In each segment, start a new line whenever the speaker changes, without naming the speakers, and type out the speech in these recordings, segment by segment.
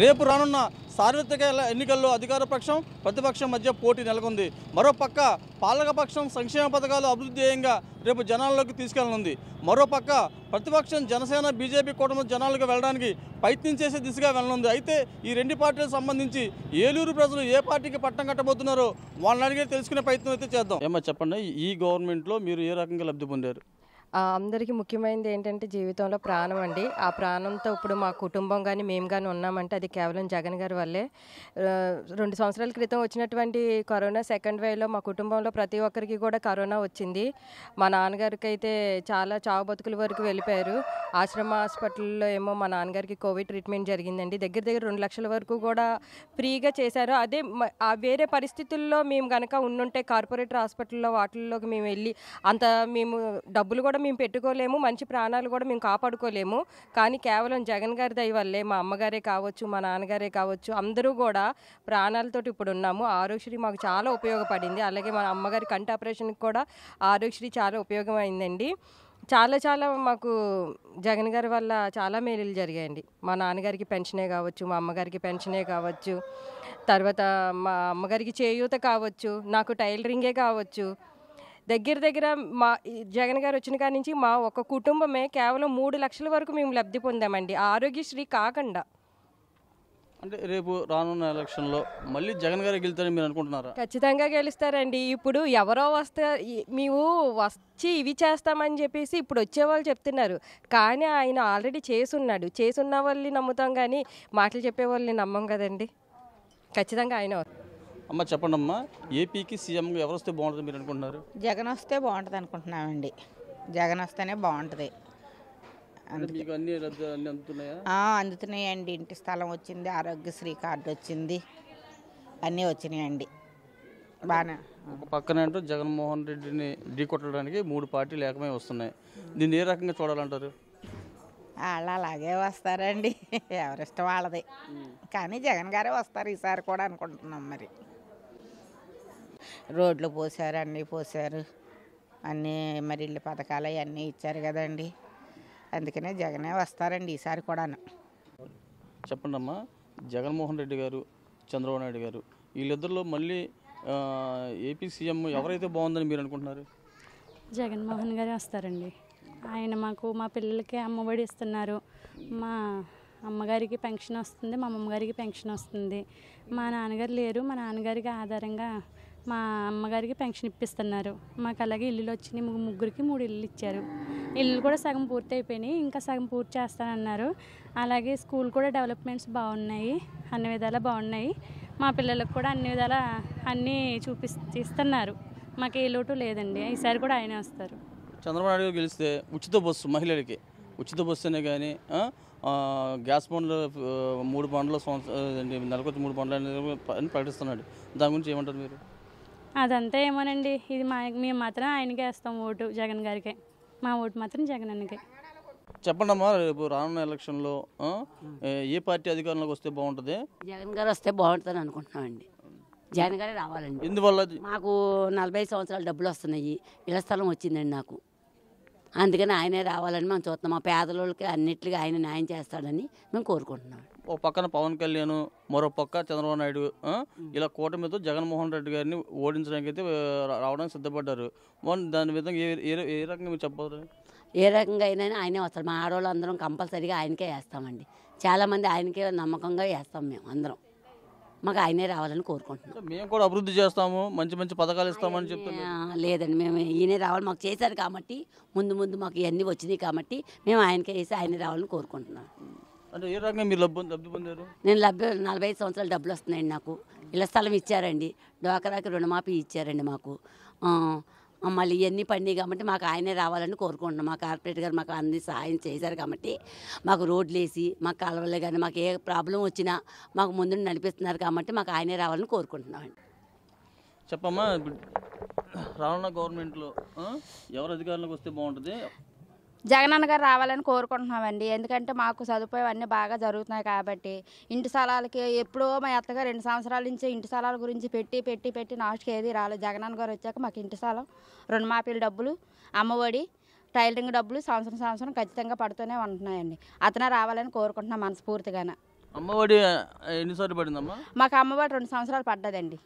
రేపు రానున్న సార్వత్రిక ఎన్నికల్లో అధికార పక్షం ప్రతిపక్షం మధ్య పోటీ నెలకొంది. మరోపక్క పాలకపక్షం సంక్షేమ పథకాలు అభివృద్ధి ధ్యేయంగా రేపు జనాల్లోకి తీసుకెళ్లనుంది. మరోపక్క ప్రతిపక్షం జనసేన బీజేపీ కూటమి జనాలకు వెళ్ళడానికి ప్రయత్నం చేసే దిశగా వెళ్ళనుంది. అయితే ఈ రెండు పార్టీలకు సంబంధించి ఏలూరు ప్రజలు ఏ పార్టీకి పట్టం కట్టబోతున్నారో వాళ్ళని అడిగే తెలుసుకునే ప్రయత్నం అయితే చేద్దాం. ఏమో చెప్పండి, ఈ గవర్నమెంట్లో మీరు ఏ రకంగా లబ్ధి పొందారు?
అందరికీ ముఖ్యమైనది ఏంటంటే జీవితంలో ప్రాణం అండి. ఆ ప్రాణంతో ఇప్పుడు మా కుటుంబం కానీ మేము కానీ ఉన్నామంటే అది కేవలం జగన్ గారి వల్లే. 2 సంవత్సరాల క్రితం వచ్చినటువంటి కరోనా సెకండ్ వేవ్లో మా కుటుంబంలో ప్రతి ఒక్కరికి కూడా కరోనా వచ్చింది. మా నాన్నగారికి అయితే చాలా చావు బతుకుల వరకు వెళ్ళిపోయారు. ఆశ్రమ హాస్పిటల్లో ఏమో మా నాన్నగారికి కోవిడ్ ట్రీట్మెంట్ జరిగిందండి. దగ్గర 2 లక్షల వరకు కూడా ఫ్రీగా చేశారు. అదే వేరే పరిస్థితుల్లో మేము కనుక ఉండుంటే కార్పొరేటర్ హాస్పిటల్లో వాటిల్లోకి మేము వెళ్ళి అంత మేము డబ్బులు కూడా మేము పెట్టుకోలేము, మంచి ప్రాణాలు కూడా మేము కాపాడుకోలేము. కానీ కేవలం జగన్ గారి దయ వల్లే మా అమ్మగారే కావచ్చు, మా నాన్నగారే కావచ్చు, అందరూ కూడా ప్రాణాలతోటి ఇప్పుడు ఉన్నాము. ఆరోగ్యశ్రీ మాకు చాలా ఉపయోగపడింది. అలాగే మా అమ్మగారి కంటి ఆపరేషన్కి కూడా ఆరోగ్యశ్రీ చాలా ఉపయోగమైందండి. చాలా మాకు జగన్ గారి వల్ల చాలా మేలులు జరిగాయండి. మా నాన్నగారికి పెన్షనే కావచ్చు, మా అమ్మగారికి పెన్షనే కావచ్చు, తర్వాత మా అమ్మగారికి చేయూత కావచ్చు, నాకు టైలరింగే కావచ్చు. దగ్గర మా జగన్ గారు వచ్చిన కాడి నుంచి మా ఒక కుటుంబమే కేవలం 3 లక్షల వరకు మేము లబ్ధి పొందామండి, ఆరోగ్యశ్రీ కాకుండా.
అంటే రేపు రానున్న ఎలక్షన్లో మళ్ళీ జగన్ గారు గెలుస్తారని మీరు అనుకుంటున్నారా?
ఖచ్చితంగా గెలుస్తారండి. ఇప్పుడు ఎవరో మేము వచ్చి ఇవి చేస్తామని చెప్పేసి ఇప్పుడు వచ్చేవాళ్ళు చెప్తున్నారు. కానీ ఆయన ఆల్రెడీ చేసున్నాడు. చేసున్న వాళ్ళని నమ్ముతాం కానీ మాటలు చెప్పే వాళ్ళని నమ్మం కదండి. ఖచ్చితంగా ఆయన.
అమ్మ చెప్పండి అమ్మా, ఏపీకి సీఎం ఎవరు వస్తే బాగుంటుంది మీరు అనుకుంటున్నారు?
జగన్ వస్తే బాగుంటుంది అనుకుంటున్నామండి. జగన్ వస్తేనే బాగుంటుంది. అందుతున్నాయండి. ఇంటి స్థలం వచ్చింది, ఆరోగ్యశ్రీ కార్డు వచ్చింది, అన్నీ వచ్చినాయండి బాగా.
ఒక పక్కన అంటూ జగన్మోహన్ రెడ్డిని ఢీ కొట్టడానికి 3 పార్టీలు ఏకమై వస్తున్నాయి. దీన్ని ఏ రకంగా చూడాలంటారు?
వాళ్ళు అలాగే వస్తారండి, ఎవరిష్టం వాళ్ళది. కానీ జగన్ గారే వస్తారు ఈసారి కూడా అనుకుంటున్నాం. మరి రోడ్లు పోసారు, అన్నీ పోసారు, అన్నీ మరి ఇల్లు పథకాలు అవన్నీ ఇచ్చారు కదండి. అందుకనే జగనే వస్తారండి ఈసారి కూడా.
చెప్పండి అమ్మా, జగన్మోహన్ రెడ్డి గారు, చంద్రబాబు నాయుడు గారు, వీళ్ళిద్దరిలో మళ్ళీ ఏపీ సీఎం ఎవరైతే బాగుందని మీరు అనుకుంటున్నారు?
జగన్మోహన్ గారే వస్తారండి. ఆయన మా పిల్లలకి అమ్మఒడి ఇస్తున్నారు. మా అమ్మగారికి పెన్షన్ వస్తుంది, మా అమ్మగారికి పెన్షన్ వస్తుంది. మా నాన్నగారు లేరు, మా నాన్నగారికి ఆధారంగా మా అమ్మగారికి పెన్షన్ ఇప్పిస్తున్నారు. మాకు అలాగే ఇల్లులు వచ్చినాయి, ముగ్గురికి 3 ఇల్లు ఇచ్చారు. ఇల్లు కూడా సగం పూర్తి అయిపోయినాయి, ఇంకా సగం పూర్తి చేస్తానన్నారు. అలాగే స్కూల్ కూడా డెవలప్మెంట్స్ బాగున్నాయి, అన్ని విధాలా బాగున్నాయి. మా పిల్లలకు కూడా అన్ని విధాలా అన్నీ ఇస్తున్నారు. మాకు ఏ లోటు లేదండి. ఈసారి కూడా ఆయనే వస్తారు.
చంద్రబాబు నాయుడు గారు గెలిస్తే ఉచిత బస్సు మహిళలకి, ఉచిత బస్సు అనే కానీ గ్యాస్ బండ్లు 3 బండ్లు నెలకొచ్చి 3 బండ్లు అని ప్రకటిస్తున్నాడు. దాని గురించి ఏమంటారు మీరు?
అదంతా ఏమోనండి, ఇది మేము మాత్రం ఆయనకే వేస్తాం ఓటు, జగన్ గారికే. మా ఓటు మాత్రం జగన్ అన్నకే.
చెప్పండి అమ్మా, రేపు రానున్న ఎలక్షన్లో ఏ పార్టీ అధికారంలోకి వస్తే బాగుంటుంది?
జగన్ గారు వస్తే బాగుంటుందని అనుకుంటున్నామండి. జగన్ గారే రావాలండి.
ఎందువల్ల?
మాకు 45 సంవత్సరాలు డబ్బులు వస్తున్నాయి, ఇళ్ల స్థలం వచ్చిందండి నాకు. అందుకని ఆయనే రావాలని మేము చూస్తున్నాం. మా పేదలకి అన్నిటికీ ఆయన న్యాయం చేస్తాడని మేము కోరుకుంటున్నాం.
ఒక పక్కన పవన్ కళ్యాణ్, మరో పక్క చంద్రబాబు నాయుడు ఇలా కూటమితో జగన్మోహన్ రెడ్డి గారిని ఓడించడానికి అయితే రావడానికి సిద్ధపడ్డారు. దాని విధంగా ఏ రకంగా మీరు చెప్పారు?
ఏ రకంగా అయినా ఆయనే వస్తారు. మా ఆడవాళ్ళు అందరం కంపల్సరీగా ఆయనకే వేస్తామండి. చాలామంది ఆయనకే నమ్మకంగా వేస్తాం మేము అందరం. మాకు ఆయనే రావాలని కోరుకుంటున్నాం.
మేము కూడా అభివృద్ధి చేస్తాము, మంచి మంచి పథకాలు ఇస్తామని చెప్తున్నాం.
లేదండి, మేము ఈయనే రావాలి. మాకు చేశారు కాబట్టి ముందు మాకు ఇవన్నీ వచ్చినాయి కాబట్టి మేము ఆయనకే వేసి ఆయనే రావాలని కోరుకుంటున్నాం.
అంటే ఏ రకంగా మీరు లబ్ధి పొందారు?
నేను 45 సంవత్సరాలు డబ్బులు వస్తున్నాయండి నాకు. ఇళ్ల స్థలం ఇచ్చారండి, డ్వాక్రాకి రుణమాఫీ ఇచ్చారండి మాకు. మళ్ళీ ఇవన్నీ పండినాయి కాబట్టి మాకు ఆయనే రావాలని కోరుకుంటున్నాం. మా కార్పొరేటర్ గారు మాకు అన్ని సహాయం చేశారు కాబట్టి మాకు రోడ్లు వేసి మాకు కాలువలే కానీ మాకు ఏ ప్రాబ్లం వచ్చినా మాకు ముందు నడిపిస్తున్నారు కాబట్టి మాకు ఆయనే రావాలని కోరుకుంటున్నామండి.
చెప్పమ్మా, రానున్న గవర్నమెంట్లో ఎవరు అధికారంలోకి వస్తే బాగుంటుంది?
జగనన్న గారు రావాలని కోరుకుంటున్నామండి. ఎందుకంటే మాకు సదుపాయం అన్నీ బాగా జరుగుతున్నాయి కాబట్టి. ఇంటి స్థలాలకి ఎప్పుడో మా అత్తగారు 2 సంవత్సరాల నుంచి ఇంటి స్థలాల గురించి పెట్టి నాటుకు ఏది రాలేదు. జగనన్న గారు వచ్చాక మాకు ఇంటి స్థలం, రుణమాఫీల డబ్బులు, అమ్మఒడి, టైలరింగ్ డబ్బులు సంవత్సరం ఖచ్చితంగా పడుతూనే ఉంటున్నాయండి. అతనే రావాలని కోరుకుంటున్నాం మనస్ఫూర్తిగానే.
అమ్మఒడి ఎన్నిసార్లు పడిందమ్మా?
మాకు అమ్మఒడి 2 సంవత్సరాలు పడ్డదండి.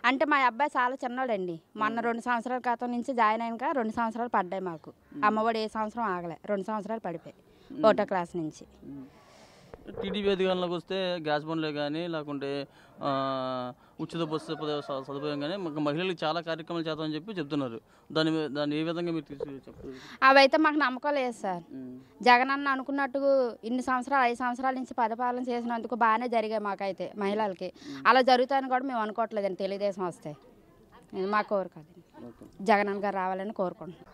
అంటే మా అబ్బాయి చాలా చిన్నోడండి. మొన్న 2 సంవత్సరాల క్రితం నుంచి జాయిన్ అయినాక 2 సంవత్సరాలు పడ్డాయి మాకు. అమ్మఒడి ఏ సంవత్సరం ఆగలే, 2 సంవత్సరాలు పడిపోయి 1వ క్లాస్ నుంచి.
టీడీపీ అధికారంలోకి వస్తే గ్యాస్ బండ్లే కానీ లేకుంటే ఉచిత బస్సు సదుపాయం కానీ మహిళలకు చాలా కార్యక్రమాలు చేద్దామని చెప్తున్నారు. దాన్ని ఏ విధంగా మీరు చెప్తారు?
అవైతే మాకు నమ్మకం లేదు సార్. జగన్ అన్న అనుకున్నట్టు ఇన్ని సంవత్సరాలు 5 సంవత్సరాల నుంచి పరిపాలన చేసినందుకు బాగానే జరిగాయి మాకైతే మహిళలకి. అలా జరుగుతాయని కూడా మేము అనుకోవట్లేదండి. తెలుగుదేశం వస్తే మా కోరికదండి. జగన్ అన్న గారు రావాలని కోరుకుంటున్నాం.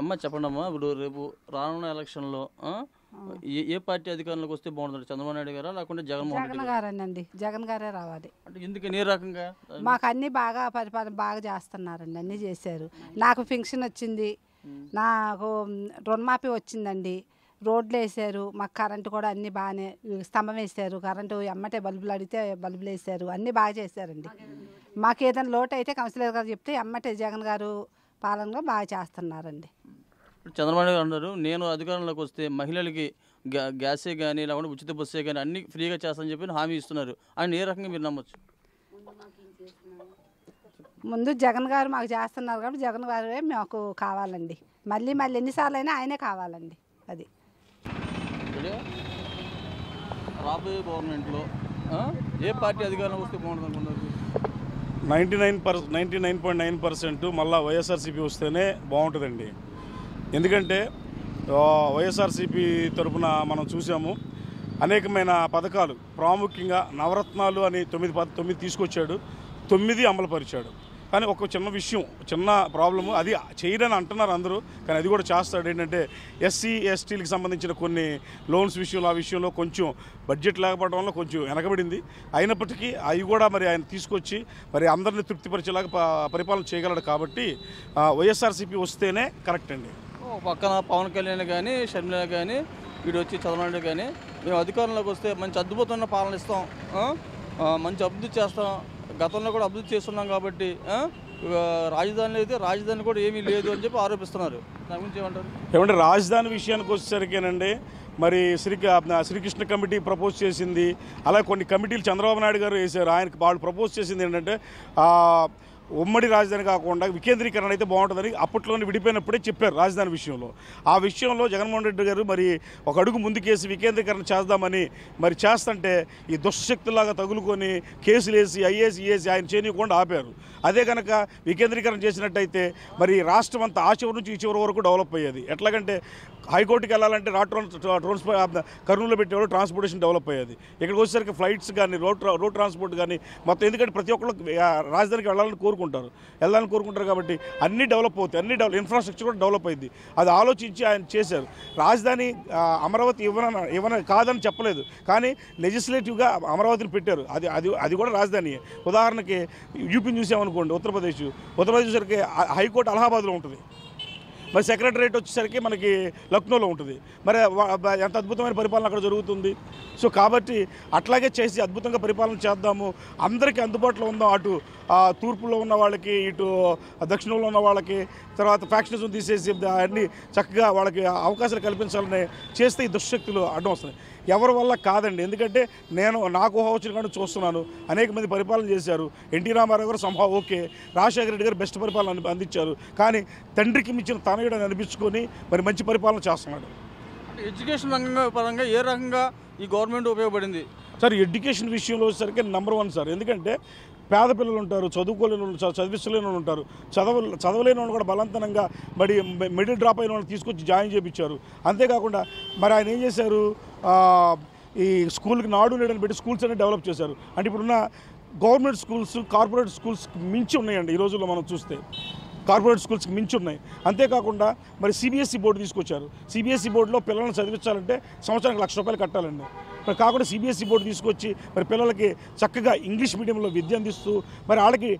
అమ్మ చెప్పండి అమ్మా, ఇప్పుడు రేపు రానున్న ఎలక్షన్లో ఏ పార్టీ అధికారంలోకి వస్తే బాగుంటుంది? చంద్రబాబు నాయుడు గారా లేకుంటే జగన్మోహన్ రెడ్డి
గారేనండి? జగన్ గారే రావాలి.
అంటే ఎందుకని ఏ రకంగా?
మాకు అన్నీ బాగా పరిపాలన బాగా చేస్తున్నారండి, అన్నీ చేశారు. నాకు పెన్షన్ వచ్చింది, నాకు రుణమాఫీ వచ్చిందండి, రోడ్లు వేసారు, మాకు కరెంటు కూడా అన్నీ బాగానే స్తంభం వేసారు, కరెంటు ఎమ్మటే బల్బులు అడిగితే బల్బులు వేసారు, అన్నీ బాగా చేశారండి. మాకు ఏదైనా లోటు అయితే కౌన్సిలర్ గారు చెప్తే ఎమ్మటే జగన్ గారు పాలనలో బాగా చేస్తున్నారండి.
చంద్రబాబు నాయుడు గారు అన్నారు, నేను అధికారంలోకి వస్తే మహిళలకి గ్యాసే కానీ లేకుంటే ఉచిత బస్సే కానీ అన్ని ఫ్రీగా చేస్తానని చెప్పి హామీ ఇస్తున్నారు. ఆయన ఏ రకంగా మీరు నమ్మొచ్చు?
ముందు జగన్ గారు మాకు చేస్తున్నారు కాబట్టి జగన్ గారే మాకు కావాలండి. మళ్ళీ ఎన్నిసార్లు అయినా ఆయనే కావాలండి. అది
రాబోయే గవర్నమెంట్లో ఏ పార్టీ అధికారంలోకి వస్తే బాగుంటుంది అనుకున్నారు?
99.9% మళ్ళీ వైఎస్ఆర్సీపీ వస్తేనే బాగుంటుందండి. ఎందుకంటే వైఎస్ఆర్సీపీ తరఫున మనం చూసాము అనేకమైన పథకాలు, ప్రాముఖ్యంగా నవరత్నాలు అని 9 తీసుకొచ్చాడు, 9 అమలుపరిచాడు. కానీ ఒక చిన్న విషయం, చిన్న ప్రాబ్లము, అది చేయడని అంటున్నారు అందరూ, కానీ అది కూడా చేస్తాడు. ఏంటంటే ఎస్సీ ఎస్టీలకు సంబంధించిన కొన్ని లోన్స్ విషయంలో, ఆ విషయంలో కొంచెం బడ్జెట్ లేకపోవడం వల్ల కొంచెం వెనకబడింది. అయినప్పటికీ అవి కూడా మరి ఆయన తీసుకొచ్చి మరి అందరినీ తృప్తిపరిచేలాగా పరిపాలన చేయగలడు. కాబట్టి వైఎస్ఆర్సీపీ వస్తేనే కరెక్ట్ అండి.
పక్కన పవన్ కళ్యాణ్ కానీ షర్మిల కానీ వీడు వచ్చి చంద్రబాబు కానీ మేము అధికారంలోకి వస్తే మంచి అద్భుతమైన పాలన ఇస్తాం, మంచి అభివృద్ధి చేస్తాం, గతంలో కూడా అభివృద్ధి చేస్తున్నాం కాబట్టి రాజధాని అయితే రాజధాని కూడా ఏమీ లేదు అని చెప్పి ఆరోపిస్తున్నారు. దాని గురించి ఏమంటారు?
ఏమంటే రాజధాని విషయానికి వచ్చేసరికేనండి, మరి శ్రీకృష్ణ కమిటీ ప్రపోజ్ చేసింది, అలాగే కొన్ని కమిటీలు చంద్రబాబు నాయుడు గారు వేశారు. ఆయనకు వాళ్ళు ప్రపోజ్ చేసింది ఏంటంటే ఉమ్మడి రాజధాని కాకుండా వికేంద్రీకరణ అయితే బాగుంటుందని అప్పట్లోనే విడిపోయినప్పుడే చెప్పారు రాజధాని విషయంలో. ఆ విషయంలో జగన్మోహన్ రెడ్డి గారు మరి ఒక అడుగు ముందుకేసి వికేంద్రీకరణ చేద్దామని మరి చేస్తుంటే ఈ దుష్టశక్తులాగా తగులుకొని కేసులు వేసి ఐఏఎస్ ఈఏసి ఆయన చేయకుండా ఆపారు. అదే కనుక వికేంద్రీకరణ చేసినట్టయితే మరి రాష్ట్రం అంతా ఆ చివరి నుంచి ఈ చివరి వరకు డెవలప్ అయ్యేది. ఎట్లాగంటే హైకోర్టుకి వెళ్ళాలంటే కర్నూలులో పెట్టేవాడు ట్రాన్స్పోర్టేషన్ డెవలప్ అయ్యేది. ఇక్కడికి వచ్చేసరికి ఫ్లైట్స్ కానీ రోడ్ ట్రాన్స్పోర్ట్ కానీ మొత్తం, ఎందుకంటే ప్రతి ఒక్కళ్ళు రాజధానికి వెళ్ళాలని కోరుకుంటారు కాబట్టి అన్నీ డెవలప్ అవుతాయి, ఇన్ఫ్రాస్ట్రక్చర్ కూడా డెవలప్ అయింది. అది ఆలోచించి ఆయన చేశారు. రాజధాని అమరావతి ఇవ్వన కాదని చెప్పలేదు, కానీ లెజిస్లేటివ్గా అమరావతిని పెట్టారు. అది కూడా రాజధాని. ఉదాహరణకి యూపీని చూసామనుకోండి, ఉత్తరప్రదేశ్ వచ్చేసరికి హైకోర్టు అలహాబాద్లో ఉంటుంది, మరి సెక్రటరేట్ వచ్చేసరికి మనకి లక్నోలో ఉంటుంది. మరి ఎంత అద్భుతమైన పరిపాలన అక్కడ జరుగుతుంది. సో కాబట్టి అట్లాగే చేసి అద్భుతంగా పరిపాలన చేద్దాము, అందరికీ అందుబాటులో ఉందాం. అటు తూర్పులో ఉన్న వాళ్ళకి, ఇటు దక్షిణంలో ఉన్న వాళ్ళకి, తర్వాత ఫ్యాక్షనిజం తీసేసి అన్నీ చక్కగా వాళ్ళకి అవకాశాలు కల్పించాలని చేస్తే ఈ దుశ్శక్తులు అడ్డం వస్తున్నాయి. ఎవరి వల్ల కాదండి. ఎందుకంటే నాకు వచ్చిన కానీ చూస్తున్నాను, అనేక మంది పరిపాలన చేశారు. ఎన్టీ రామారావు గారు సంభా ఓకే, రాజశేఖర రెడ్డి గారు బెస్ట్ పరిపాలన అందించారు. కానీ తండ్రికి మించిన తనయుడని అనిపించుకొని మరి మంచి పరిపాలన చేస్తున్నాడు.
అంటే ఎడ్యుకేషన్ పరంగా ఏ రకంగా ఈ గవర్నమెంట్ ఉపయోగపడింది
సార్? ఎడ్యుకేషన్ విషయంలో వచ్చేసరికి నెంబర్ 1 సార్. ఎందుకంటే పేద పిల్లలు ఉంటారు, చదువుకోలేని వాళ్ళు, చదివించలేని వాళ్ళు ఉంటారు, చదవలేని వాళ్ళు కూడా బలవంతంగా మిడిల్ డ్రాప్ అయిన వాళ్ళు తీసుకొచ్చి జాయిన్ చేయించారు. అంతేకాకుండా మరి ఆయన ఏం చేశారు, ఈ స్కూల్కి నాడు నేడని పెట్టి స్కూల్స్ అనేది డెవలప్ చేశారు. అంటే ఇప్పుడున్న గవర్నమెంట్ స్కూల్స్ కార్పొరేట్ స్కూల్స్కి మించి ఉన్నాయండి. ఈ రోజుల్లో మనం చూస్తే కార్పొరేట్ స్కూల్స్కి మించి ఉన్నాయి. అంతేకాకుండా మరి సిబిఎస్ఈ బోర్డు తీసుకొచ్చారు. సిబిఎస్ఈ బోర్డులో పిల్లల్ని చదివించాలంటే సంవత్సరానికి ₹1,00,000 కట్టాలండి. మరి కాకుండా సిబిఎస్ఈ బోర్డు తీసుకొచ్చి మరి పిల్లలకి చక్కగా ఇంగ్లీష్ మీడియంలో విద్య అందిస్తూ మరి వాళ్ళకి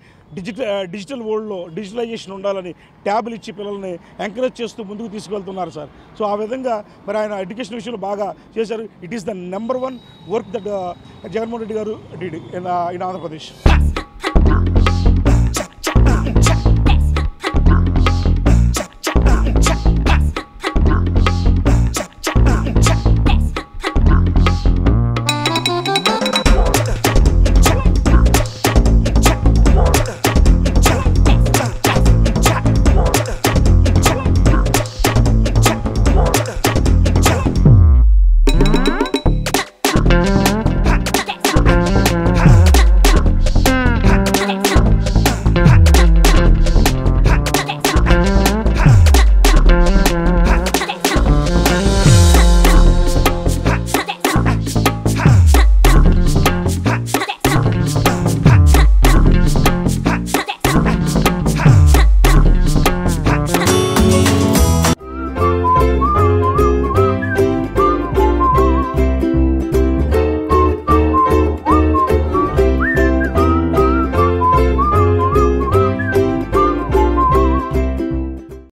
డిజిటల్ వరల్డ్లో డిజిటలైజేషన్ ఉండాలని ట్యాబ్లు ఇచ్చి పిల్లల్ని ఎంకరేజ్ చేస్తూ ముందుకు తీసుకెళ్తున్నారు సార్. సో ఆ విధంగా మరి ఆయన ఎడ్యుకేషన్ విషయంలో బాగా చేశారు. It is the number 1 work that Jaganmohan Reddy గారు డిడ్ ఇన్ ఆంధ్రప్రదేశ్.